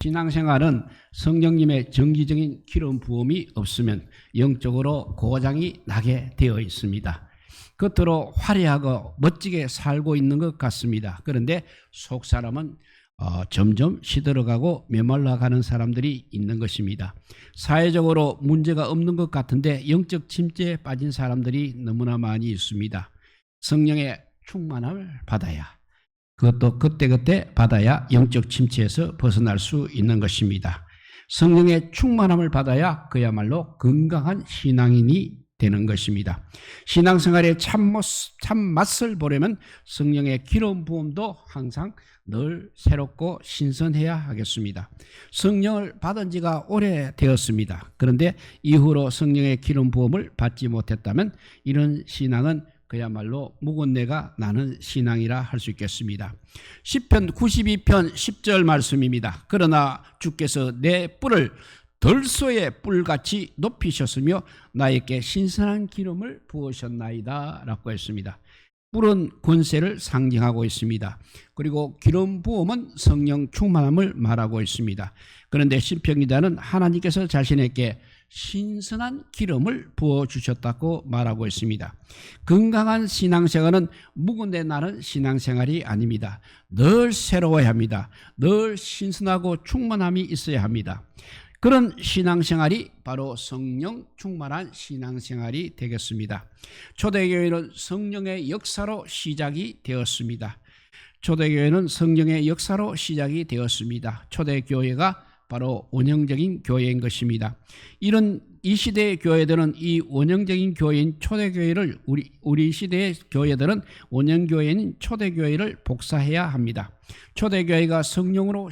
신앙생활은 성령님의 정기적인 기름 부음이 없으면 영적으로 고장이 나게 되어 있습니다. 겉으로 화려하고 멋지게 살고 있는 것 같습니다. 그런데 속 사람은 점점 시들어가고 메말라가는 사람들이 있는 것입니다. 사회적으로 문제가 없는 것 같은데 영적 침체에 빠진 사람들이 너무나 많이 있습니다. 성령의 충만함을 받아야, 그것도 그때그때 받아야 영적 침체에서 벗어날 수 있는 것입니다. 성령의 충만함을 받아야 그야말로 건강한 신앙인이 되는 것입니다. 신앙생활의 참맛을 보려면 성령의 기름 부음도 항상 늘 새롭고 신선해야 하겠습니다. 성령을 받은 지가 오래되었습니다. 그런데 이후로 성령의 기름 부음을 받지 못했다면 이런 신앙은 그야말로 묵은내가 나는 신앙이라 할 수 있겠습니다. 시편 92편 10절 말씀입니다. 그러나 주께서 내 뿔을 들소의 뿔같이 높이셨으며 나에게 신선한 기름을 부으셨나이다 라고 했습니다. 뿔은 권세를 상징하고 있습니다. 그리고 기름 부음은 성령 충만함을 말하고 있습니다. 그런데 시편기자는 하나님께서 자신에게 신선한 기름을 부어주셨다고 말하고 있습니다. 건강한 신앙생활은 묵은내 나는 신앙생활이 아닙니다. 늘 새로워야 합니다. 늘 신선하고 충만함이 있어야 합니다. 그런 신앙생활이 바로 성령 충만한 신앙생활이 되겠습니다. 초대교회는 성령의 역사로 시작이 되었습니다. 초대교회는 성령의 역사로 시작이 되었습니다. 초대교회가 바로 원형적인 교회인 것입니다. 이 시대의 교회들은 이 원형적인 교회인 초대교회를 우리 시대의 교회들은 원형교회인 초대교회를 복사해야 합니다. 초대교회가 성령으로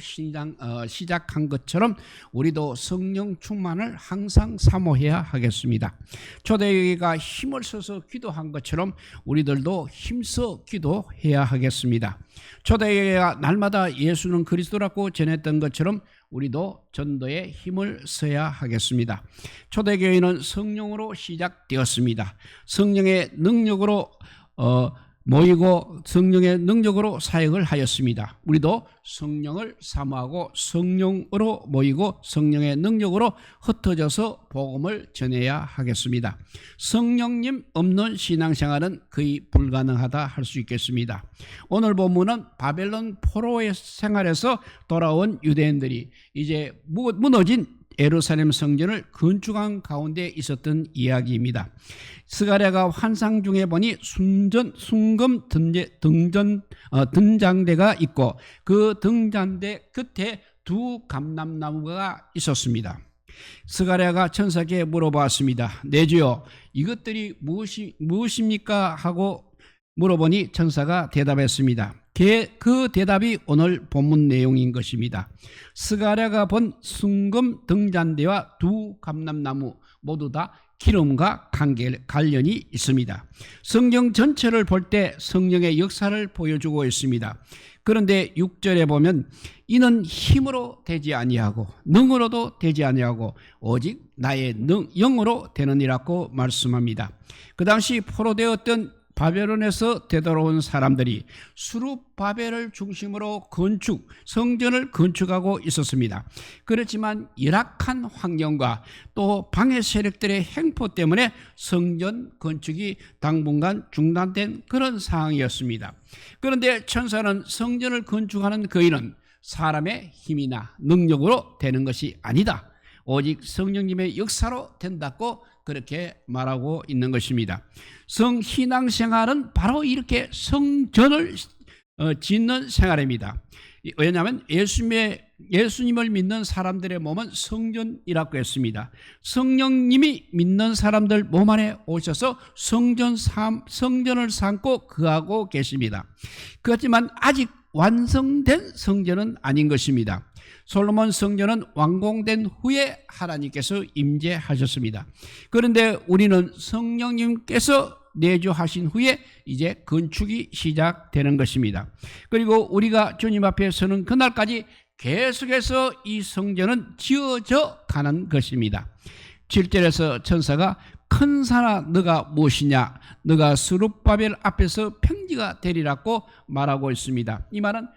시작한 것처럼 우리도 성령 충만을 항상 사모해야 하겠습니다. 초대교회가 힘을 써서 기도한 것처럼 우리들도 힘써 기도해야 하겠습니다. 초대교회가 날마다 예수는 그리스도라고 전했던 것처럼 우리도 전도에 힘을 써야 하겠습니다. 초대교회는 성령으로 시작되었습니다. 성령의 능력으로 모이고 성령의 능력으로 사역을 하였습니다. 우리도 성령을 사모하고 성령으로 모이고 성령의 능력으로 흩어져서 복음을 전해야 하겠습니다. 성령님 없는 신앙생활은 거의 불가능하다 할 수 있겠습니다. 오늘 본문은 바벨론 포로의 생활에서 돌아온 유대인들이 이제 무너진 예루살렘 성전을 건축한 가운데 있었던 이야기입니다. 스가랴가 환상 중에 보니 순금 등잔대가 있고 그 등잔대 끝에 두 감람나무가 있었습니다. 스가랴가 천사께 물어봤습니다. 내 주여, 이것들이 무엇입니까? 하고 물어보니 천사가 대답했습니다. 그 대답이 오늘 본문 내용인 것입니다. 스가랴가 본 순금 등잔대와 두 감람나무 모두 다 기름과 관련이 있습니다. 성경 전체를 볼 때 성령의 역사를 보여주고 있습니다. 그런데 6절에 보면 이는 힘으로 되지 아니하고 능으로도 되지 아니하고 오직 나의 영으로 되느니라고 말씀합니다. 그 당시 포로되었던 바벨론에서 되돌아온 사람들이 수룹바벨을 중심으로 성전을 건축하고 있었습니다. 그렇지만 열악한 환경과 또 방해 세력들의 행포 때문에 성전 건축이 당분간 중단된 그런 상황이었습니다. 그런데 천사는 성전을 건축하는 그 일은 사람의 힘이나 능력으로 되는 것이 아니다. 오직 성령님의 역사로 된다고 그렇게 말하고 있는 것입니다. 신앙생활은 바로 이렇게 성전을 짓는 생활입니다. 왜냐하면 예수님을 믿는 사람들의 몸은 성전이라고 했습니다. 성령님이 믿는 사람들 몸 안에 오셔서 성전을 삼고 거하고 계십니다. 그렇지만 아직 완성된 성전은 아닌 것입니다. 솔로몬 성전은 완공된 후에 하나님께서 임재하셨습니다. 그런데 우리는 성령님께서 내주하신 후에 이제 건축이 시작되는 것입니다. 그리고 우리가 주님 앞에 서는 그날까지 계속해서 이 성전은 지어져 가는 것입니다. 7절에서 천사가 큰 산아 너가 무엇이냐, 너가 스룹바벨 앞에서 평지가 되리라고 말하고 있습니다. 이 말은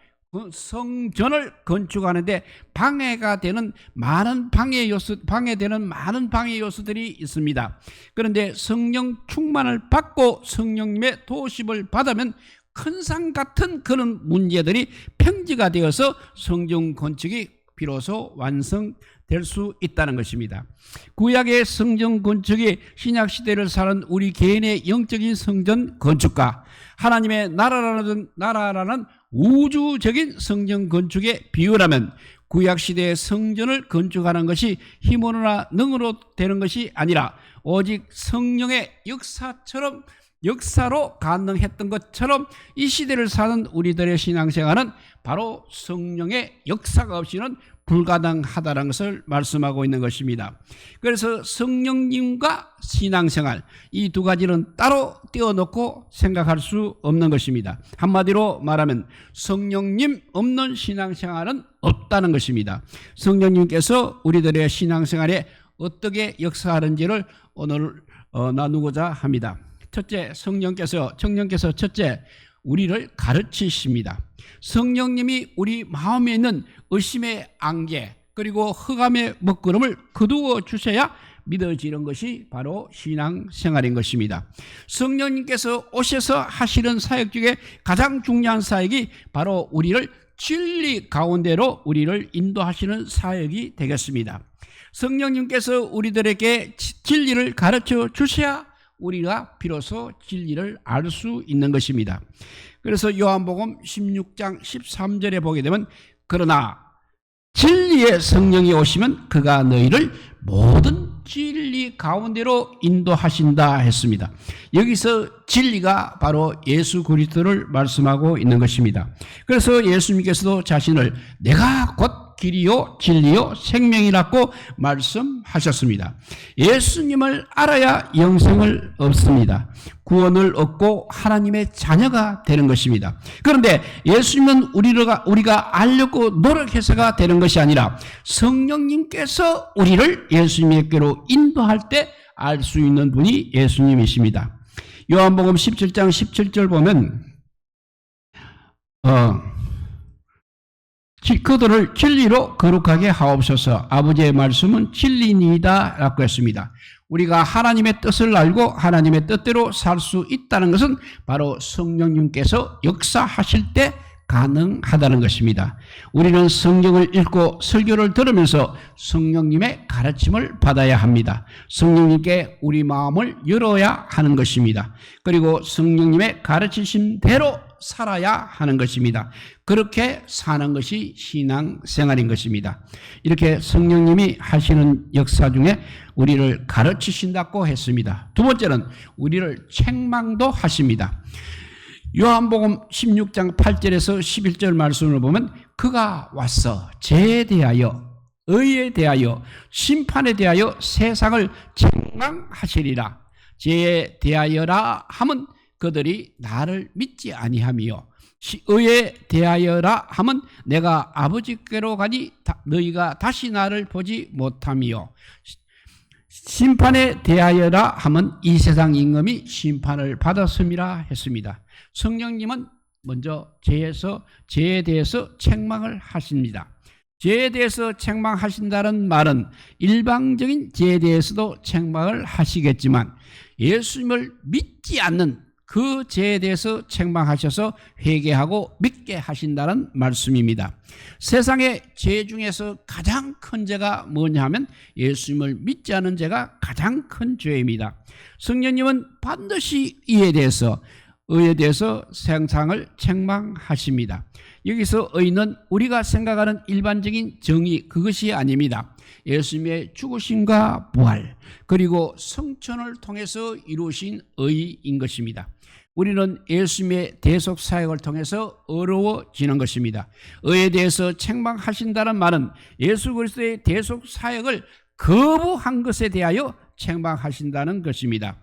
성전을 건축하는데 방해되는 많은 방해 요소들이 있습니다. 그런데 성령 충만을 받고 성령님의 도우심을 받으면 큰 산 같은 그런 문제들이 평지가 되어서 성전 건축이 비로소 완성될 수 있다는 것입니다. 구약의 성전 건축이 신약 시대를 사는 우리 개인의 영적인 성전 건축과 하나님의 나라라는 우주적인 성전 건축에 비유라면 구약 시대의 성전을 건축하는 것이 힘으로나 능으로 되는 것이 아니라 오직 성령의 역사로 가능했던 것처럼 이 시대를 사는 우리들의 신앙생활은 바로 성령의 역사가 없이는 불가능하다는 것을 말씀하고 있는 것입니다. 그래서 성령님과 신앙생활, 이 두 가지는 따로 떼어놓고 생각할 수 없는 것입니다. 한마디로 말하면 성령님 없는 신앙생활은 없다는 것입니다. 성령님께서 우리들의 신앙생활에 어떻게 역사하는지를 오늘 나누고자 합니다. 첫째, 성령께서 첫째, 우리를 가르치십니다. 성령님이 우리 마음에 있는 의심의 안개 그리고 흑암의 먹구름을 거두어 주셔야 믿어지는 것이 바로 신앙생활인 것입니다. 성령님께서 오셔서 하시는 사역 중에 가장 중요한 사역이 바로 우리를 진리 가운데로 우리를 인도하시는 사역이 되겠습니다. 성령님께서 우리들에게 진리를 가르쳐 주셔야 우리가 비로소 진리를 알 수 있는 것입니다. 그래서 요한복음 16장 13절에 보게 되면 그러나 진리의 성령이 오시면 그가 너희를 모든 진리 가운데로 인도하신다 했습니다. 여기서 진리가 바로 예수 그리스도를 말씀하고 있는 것입니다. 그래서 예수님께서도 자신을 내가 곧 길이요 진리요 생명이라고 말씀하셨습니다. 예수님을 알아야 영생을 얻습니다. 구원을 얻고 하나님의 자녀가 되는 것입니다. 그런데 예수님은 우리가 알려고 노력해서가 되는 것이 아니라 성령님께서 우리를 예수님께로 인도할 때 알 수 있는 분이 예수님이십니다. 요한복음 17장 17절 보면 그들을 진리로 거룩하게 하옵소서. 아버지의 말씀은 진리니이다 라고 했습니다. 우리가 하나님의 뜻을 알고 하나님의 뜻대로 살 수 있다는 것은 바로 성령님께서 역사하실 때 가능하다는 것입니다. 우리는 성경을 읽고 설교를 들으면서 성령님의 가르침을 받아야 합니다. 성령님께 우리 마음을 열어야 하는 것입니다. 그리고 성령님의 가르치심대로 살아야 하는 것입니다. 그렇게 사는 것이 신앙생활인 것입니다. 이렇게 성령님이 하시는 역사 중에 우리를 가르치신다고 했습니다. 두 번째는 우리를 책망도 하십니다. 요한복음 16장 8절에서 11절 말씀을 보면 그가 와서 죄에 대하여 의에 대하여 심판에 대하여 세상을 책망하시리라. 죄에 대하여라 하면 그들이 나를 믿지 아니하며 의에 대하여라 하면 내가 아버지께로 가니 너희가 다시 나를 보지 못하며 심판에 대하여라 하면 이 세상 임금이 심판을 받았음이라 했습니다. 성령님은 먼저 죄에 대해서 책망을 하십니다. 죄에 대해서 책망하신다는 말은 일방적인 죄에 대해서도 책망을 하시겠지만 예수님을 믿지 않는 그 죄에 대해서 책망하셔서 회개하고 믿게 하신다는 말씀입니다. 세상의 죄 중에서 가장 큰 죄가 뭐냐 하면 예수님을 믿지 않는 죄가 가장 큰 죄입니다. 성령님은 반드시 의에 대해서 세상을 책망하십니다. 여기서 의는 우리가 생각하는 일반적인 정의 그것이 아닙니다. 예수님의 죽으심과 부활 그리고 성천을 통해서 이루신 의인 것입니다. 우리는 예수님의 대속 사역을 통해서 어려워지는 것입니다. 의에 대해서 책망하신다는 말은 예수 그리스도의 대속 사역을 거부한 것에 대하여 책망하신다는 것입니다.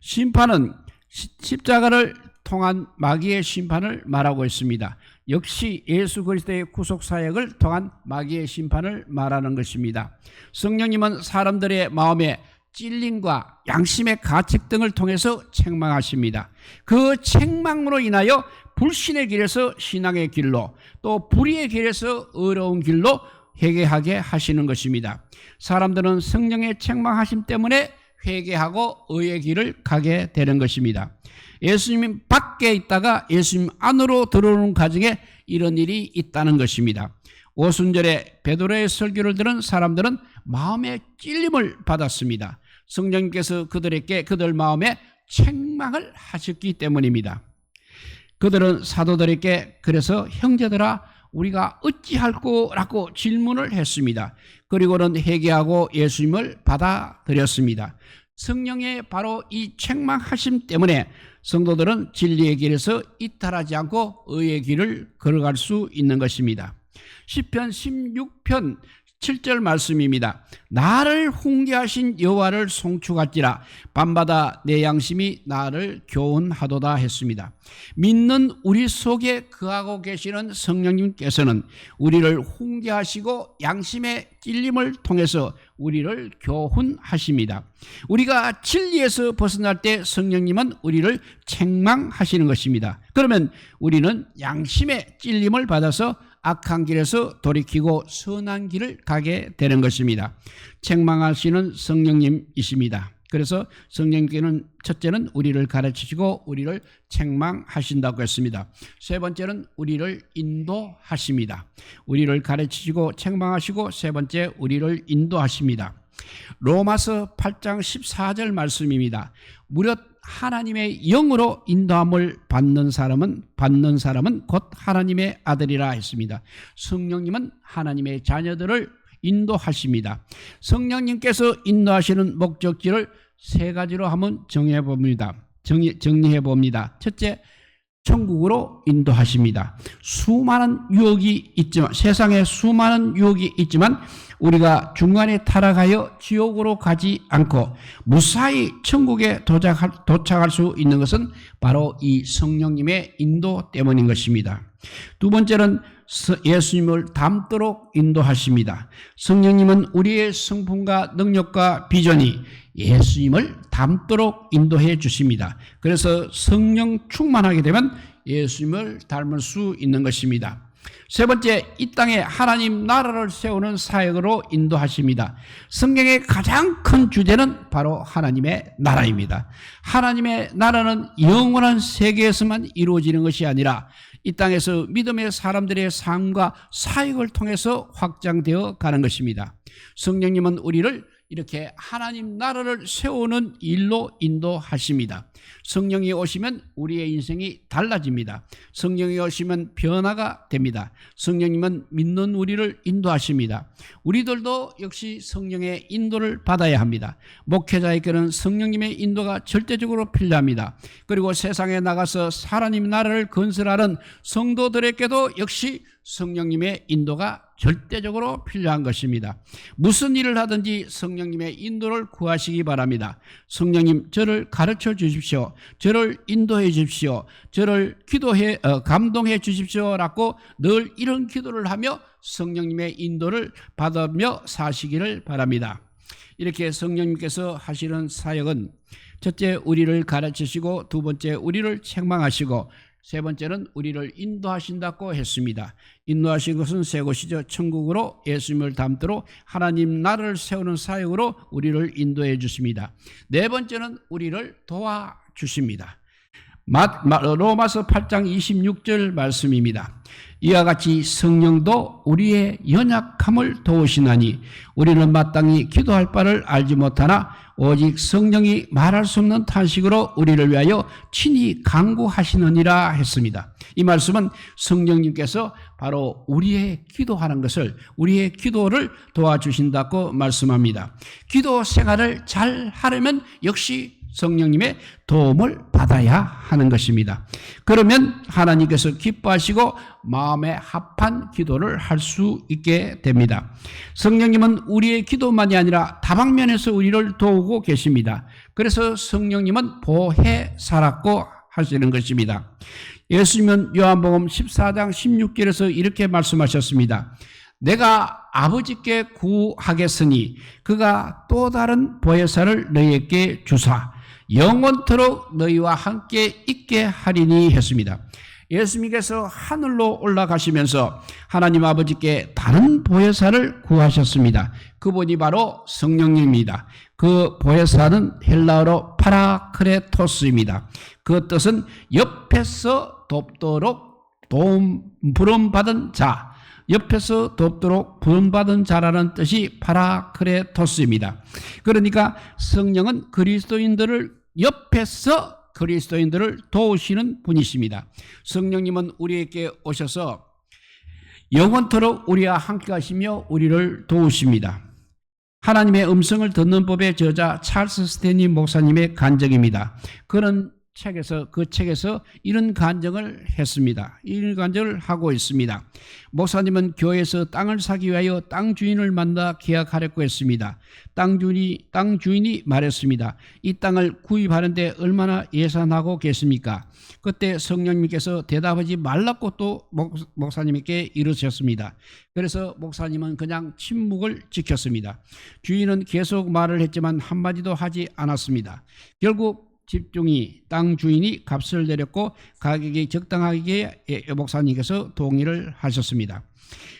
심판은 십자가를 통한 마귀의 심판을 말하고 있습니다. 역시 예수 그리스도의 구속 사역을 통한 마귀의 심판을 말하는 것입니다. 성령님은 사람들의 마음에 찔림과 양심의 가책 등을 통해서 책망하십니다. 그 책망으로 인하여 불신의 길에서 신앙의 길로, 또 불의의 길에서 어려운 길로 회개하게 하시는 것입니다. 사람들은 성령의 책망하심 때문에 회개하고 의의 길을 가게 되는 것입니다. 예수님 밖에 있다가 예수님 안으로 들어오는 과정에 이런 일이 있다는 것입니다. 오순절에 베드로의 설교를 들은 사람들은 마음의 찔림을 받았습니다. 성령님께서 그들 마음에 책망을 하셨기 때문입니다. 그들은 사도들에게 그래서 형제들아 우리가 어찌할꼬라고 질문을 했습니다. 그리고는 회개하고 예수님을 받아들였습니다. 성령의 바로 이 책망하심 때문에 성도들은 진리의 길에서 이탈하지 않고 의의 길을 걸어갈 수 있는 것입니다. 시편 16편 7절 말씀입니다. 나를 훈계하신 여호와를 송축할지라 밤마다 내 양심이 나를 교훈하도다 했습니다. 믿는 우리 속에 거하고 계시는 성령님께서는 우리를 훈계하시고 양심의 찔림을 통해서 우리를 교훈하십니다. 우리가 진리에서 벗어날 때 성령님은 우리를 책망하시는 것입니다. 그러면 우리는 양심의 찔림을 받아서 악한 길에서 돌이키고 선한 길을 가게 되는 것입니다. 책망하시는 성령님이십니다. 그래서 성령님께는 첫째는 우리를 가르치시고 우리를 책망하신다고 했습니다. 세 번째는 우리를 인도하십니다. 우리를 가르치시고 책망하시고 세 번째 우리를 인도하십니다. 로마서 8장 14절 말씀입니다. 무릇 하나님의 영으로 인도함을 받는 사람은 곧 하나님의 아들이라 했습니다. 성령님은 하나님의 자녀들을 인도하십니다. 성령님께서 인도하시는 목적지를 세 가지로 한번 정리해 봅니다. 첫째, 천국으로 인도하십니다. 수많은 유혹이 있지만, 세상에 수많은 유혹이 있지만 우리가 중간에 타락하여 지옥으로 가지 않고 무사히 천국에 도착할 수 있는 것은 바로 이 성령님의 인도 때문인 것입니다. 두 번째는 예수님을 닮도록 인도하십니다. 성령님은 우리의 성품과 능력과 비전이 예수님을 닮도록 인도해 주십니다. 그래서 성령 충만하게 되면 예수님을 닮을 수 있는 것입니다. 세 번째, 이 땅에 하나님 나라를 세우는 사역으로 인도하십니다. 성경의 가장 큰 주제는 바로 하나님의 나라입니다. 하나님의 나라는 영원한 세계에서만 이루어지는 것이 아니라 이 땅에서 믿음의 사람들의 삶과 사역을 통해서 확장되어 가는 것입니다. 성령님은 우리를 이렇게 하나님 나라를 세우는 일로 인도하십니다. 성령이 오시면 우리의 인생이 달라집니다. 성령이 오시면 변화가 됩니다. 성령님은 믿는 우리를 인도하십니다. 우리들도 역시 성령의 인도를 받아야 합니다. 목회자에게는 성령님의 인도가 절대적으로 필요합니다. 그리고 세상에 나가서 하나님 나라를 건설하는 성도들에게도 역시 성령님의 인도가 절대적으로 필요한 것입니다. 무슨 일을 하든지 성령님의 인도를 구하시기 바랍니다. 성령님, 저를 가르쳐 주십시오. 저를 인도해 주십시오. 저를 감동해 주십시오라고 늘 이런 기도를 하며 성령님의 인도를 받으며 사시기를 바랍니다. 이렇게 성령님께서 하시는 사역은 첫째, 우리를 가르치시고 두 번째, 우리를 책망하시고 세 번째는 우리를 인도하신다고 했습니다. 인도하신 것은 세 곳이죠. 천국으로 예수님을 닮도록 하나님 나라를 세우는 사역으로 우리를 인도해 주십니다. 네 번째는 우리를 도와주십니다. 로마서 8장 26절 말씀입니다. 이와 같이 성령도 우리의 연약함을 도우시나니 우리는 마땅히 기도할 바를 알지 못하나 오직 성령이 말할 수 없는 탄식으로 우리를 위하여 친히 간구하시느니라 했습니다. 이 말씀은 성령님께서 바로 우리의 기도하는 것을, 우리의 기도를 도와주신다고 말씀합니다. 기도 생활을 잘 하려면 역시 성령님의 도움을 받아야 하는 것입니다. 그러면 하나님께서 기뻐하시고 마음에 합한 기도를 할 수 있게 됩니다. 성령님은 우리의 기도만이 아니라 다방면에서 우리를 도우고 계십니다. 그래서 성령님은 보혜사라고 하시는 것입니다. 예수님은 요한복음 14장 16절에서 이렇게 말씀하셨습니다. 내가 아버지께 구하겠으니 그가 또 다른 보혜사를 너희에게 주사 영원토록 너희와 함께 있게 하리니 했습니다. 예수님께서 하늘로 올라가시면서 하나님 아버지께 다른 보혜사를 구하셨습니다. 그분이 바로 성령님입니다. 그 보혜사는 헬라어로 파라크레토스입니다. 그 뜻은 옆에서 돕도록 부름받은 자, 옆에서 돕도록 부름받은 자라는 뜻이 파라크레토스입니다. 그러니까 성령은 그리스도인들을 도우시는 분이십니다. 성령님은 우리에게 오셔서 영원토록 우리와 함께 하시며 우리를 도우십니다. 하나님의 음성을 듣는 법의 저자 찰스 스탠리 목사님의 간증입니다. 그는 그 책에서 이런 간증을 했습니다. 이런 간증을 하고 있습니다. 목사님은 교회에서 땅을 사기 위하여 땅 주인을 만나 계약하려고 했습니다. 땅 주인이 말했습니다. 이 땅을 구입하는데 얼마나 예산하고 계십니까? 그때 성령님께서 대답하지 말라고 또 목사님께 이르셨습니다. 그래서 목사님은 그냥 침묵을 지켰습니다. 주인은 계속 말을 했지만 한마디도 하지 않았습니다. 결국 땅 주인이 값을 내렸고 가격이 적당하게 목사님께서 동의를 하셨습니다.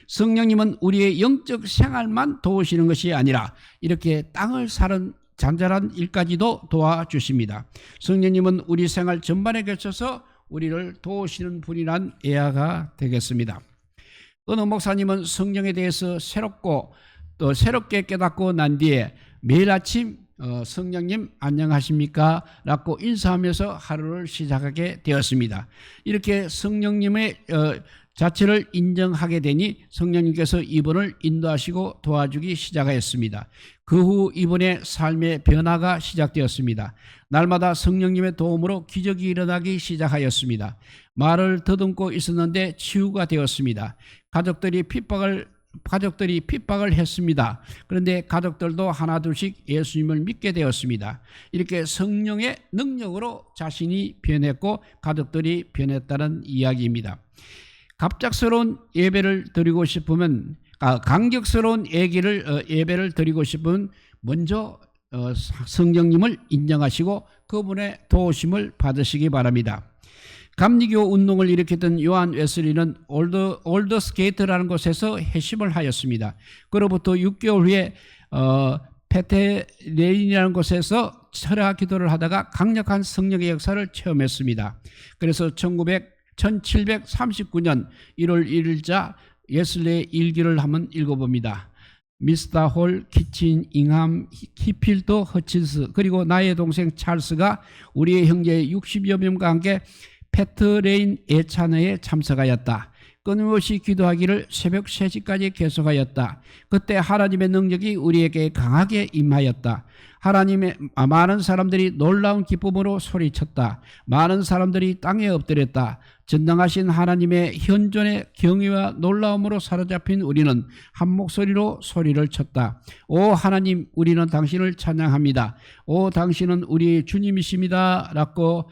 성령님은 우리의 영적 생활만 도우시는 것이 아니라 이렇게 땅을 사는 잔잔한 일까지도 도와주십니다. 성령님은 우리 생활 전반에 걸쳐서 우리를 도우시는 분이란 이해가 되겠습니다. 어느 목사님은 성령에 대해서 새롭게 깨닫고 난 뒤에 매일 아침 성령님 안녕하십니까? 라고 인사하면서 하루를 시작하게 되었습니다. 이렇게 성령님의 자체를 인정하게 되니 성령님께서 이분을 인도하시고 도와주기 시작하였습니다. 그 후 이분의 삶의 변화가 시작되었습니다. 날마다 성령님의 도움으로 기적이 일어나기 시작하였습니다. 말을 더듬고 있었는데 치유가 되었습니다. 가족들이 핍박을 했습니다. 그런데 가족들도 하나둘씩 예수님을 믿게 되었습니다. 이렇게 성령의 능력으로 자신이 변했고 가족들이 변했다는 이야기입니다. 갑작스러운 예배를 드리고 싶으면 강격스러운 예배를 드리고 싶으면 먼저 성령님을 인정하시고 그분의 도우심을 받으시기 바랍니다. 감리교 운동을 일으켰던 요한 웨슬리는 올더스게이트라는 곳에서 회심을 하였습니다. 그로부터 6개월 후에 페테레인이라는 곳에서 철야 기도를 하다가 강력한 성령의 역사를 체험했습니다. 그래서 1739년 1월 1일자 웨슬리의 일기를 한번 읽어봅니다. 미스터 홀, 키친, 잉함, 히필더, 허친스 그리고 나의 동생 찰스가 우리의 형제 60여 명과 함께 페트레인 예찬회에 참석하였다. 끊임없이 기도하기를 새벽 3시까지 계속하였다. 그때 하나님의 능력이 우리에게 강하게 임하였다. 많은 사람들이 놀라운 기쁨으로 소리쳤다. 많은 사람들이 땅에 엎드렸다. 전능하신 하나님의 현존의 경외와 놀라움으로 사로잡힌 우리는 한 목소리로 소리를 쳤다. 오 하나님, 우리는 당신을 찬양합니다. 오 당신은 우리의 주님이십니다. 라고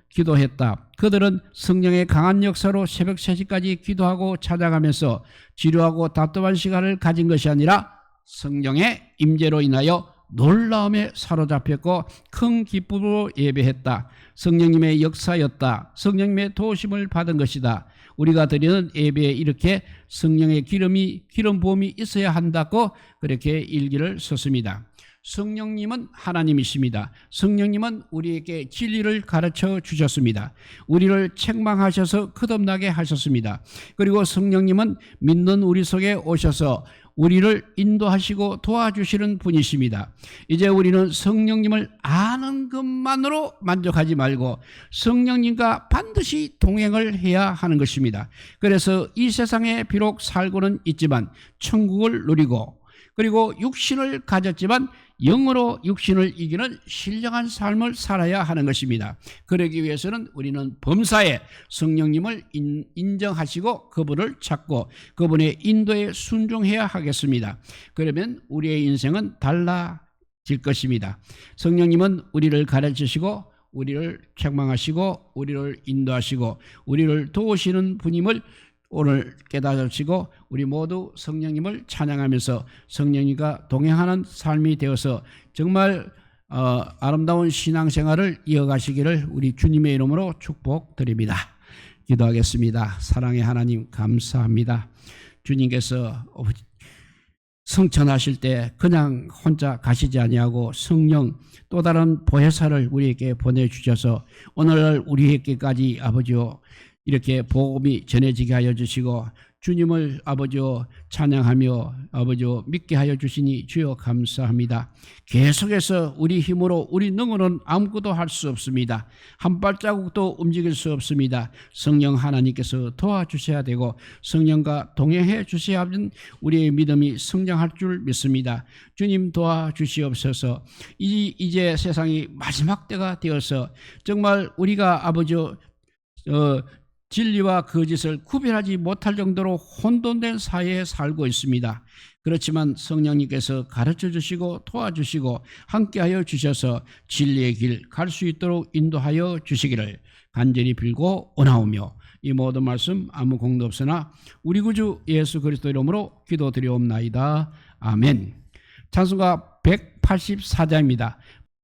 기도했다. 그들은 성령의 강한 역사로 새벽 3시까지 기도하고 찬양하면서 지루하고 답답한 시간을 가진 것이 아니라 성령의 임재로 인하여 놀라움에 사로잡혔고 큰 기쁨으로 예배했다. 성령님의 역사였다. 성령님의 도우심을 받은 것이다. 우리가 드리는 예배에 이렇게 성령의 기름 부음이 있어야 한다고 그렇게 일기를 썼습니다. 성령님은 하나님이십니다. 성령님은 우리에게 진리를 가르쳐 주셨습니다. 우리를 책망하셔서 거듭나게 하셨습니다. 그리고 성령님은 믿는 우리 속에 오셔서 우리를 인도하시고 도와주시는 분이십니다. 이제 우리는 성령님을 아는 것만으로 만족하지 말고 성령님과 반드시 동행을 해야 하는 것입니다. 그래서 이 세상에 비록 살고는 있지만 천국을 누리고 그리고 육신을 가졌지만 영으로 육신을 이기는 신령한 삶을 살아야 하는 것입니다. 그러기 위해서는 우리는 범사에 성령님을 인정하시고 그분을 찾고 그분의 인도에 순종해야 하겠습니다. 그러면 우리의 인생은 달라질 것입니다. 성령님은 우리를 가르치시고 우리를 책망하시고 우리를 인도하시고 우리를 도우시는 분임을 오늘 깨달으시고 우리 모두 성령님을 찬양하면서 성령님과 동행하는 삶이 되어서 정말 아름다운 신앙생활을 이어가시기를 우리 주님의 이름으로 축복드립니다. 기도하겠습니다. 사랑의 하나님 감사합니다. 주님께서 성천하실 때 그냥 혼자 가시지 아니하고 성령 또 다른 보혜사를 우리에게 보내주셔서 오늘날 우리에게까지 아버지요 이렇게 복음이 전해지게 하여 주시고 주님을 아버지요 찬양하며 아버지요 믿게 하여 주시니 주여 감사합니다. 계속해서 우리 힘으로 우리 능으로는 아무것도 할 수 없습니다. 한 발자국도 움직일 수 없습니다. 성령 하나님께서 도와주셔야 되고 성령과 동행해 주셔야 하는 우리의 믿음이 성장할 줄 믿습니다. 주님 도와주시옵소서. 이제 세상이 마지막 때가 되어서 정말 우리가 아버지요 진리와 거짓을 구별하지 못할 정도로 혼돈된 사회에 살고 있습니다. 그렇지만 성령님께서 가르쳐 주시고 도와주시고 함께하여 주셔서 진리의 길 갈 수 있도록 인도하여 주시기를 간절히 빌고 원하오며 이 모든 말씀 아무 공도 없으나 우리 구주 예수 그리스도 이름으로 기도드리옵나이다. 아멘. 찬송가 184장입니다.